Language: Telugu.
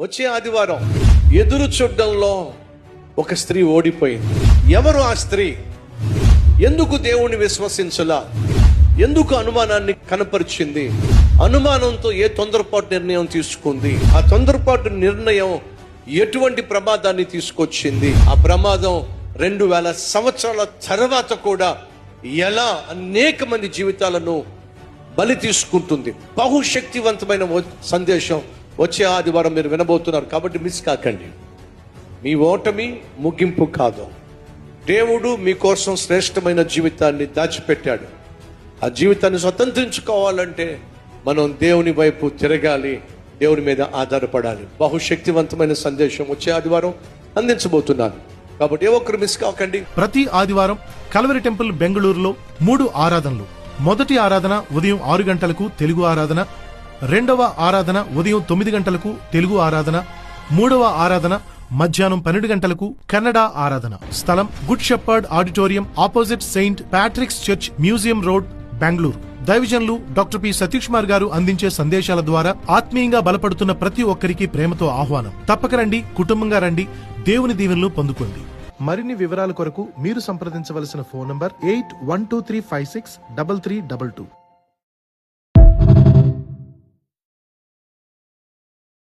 వచ్చే ఆదివారం ఎదురు చూడడంలో ఒక స్త్రీ ఓడిపోయింది. ఎవరు ఆ స్త్రీ? ఎందుకు దేవుణ్ణి విశ్వసించలా? ఎందుకు అనుమానాన్ని కనపరిచింది? అనుమానంతో ఏ తొందరపాటు నిర్ణయం తీసుకుంది? ఆ తొందరపాటు నిర్ణయం ఎటువంటి ప్రమాదాన్ని తీసుకొచ్చింది? ఆ ప్రమాదం 2000 సంవత్సరాల తర్వాత కూడా ఎలా అనేక మంది జీవితాలను బలి తీసుకుంటుంది. బహుశక్తివంతమైన సందేశం వచ్చే ఆదివారం మీరు వినబోతున్నారు, కాబట్టి మిస్ కాకండి. మీ ఓటమి ముగింపు కాదు. దేవుడు మీకోసం శ్రేష్టమైన జీవితాన్ని దాచిపెట్టాడు. ఆ జీవితాన్ని స్వతంత్రించుకోవాలంటే మనం దేవుని వైపు తిరగాలి, దేవుని మీద ఆధారపడాలి. బహుశక్తివంతమైన సందేశం వచ్చే ఆదివారం అందించబోతున్నాను, కాబట్టి ఏ ఒక్కరు మిస్ కాకండి. ప్రతి ఆదివారం కల్వరి టెంపుల్ బెంగళూరులో 3 ఆరాధనలు. మొదటి ఆరాధన ఉదయం 6 గంటలకు తెలుగు ఆరాధన, రెండవ ఆరాధన ఉదయం 9 గంటలకు తెలుగు ఆరాధన, మూడవ ఆరాధన మధ్యాహ్నం 12 గంటలకు కన్నడ ఆరాధన. స్థలం good shepherd auditorium, opposite Saint Patrick's church, museum road, Bengaluru. దైవజనులు డాక్టర్ పి సతీష్ కుమార్ గారు అందించే సందేశాల ద్వారా ఆత్మీయంగా బలపడుతున్న ప్రతి ఒక్కరికి ప్రేమతో ఆహ్వానం. తప్పక రండి, కుటుంబంగా రండి, దేవుని దీవెనలు పొందుకోండి. మరిన్ని వివరాల కొరకు మీరు సంప్రదించవలసిన ఫోన్ నంబర్ 8123563322.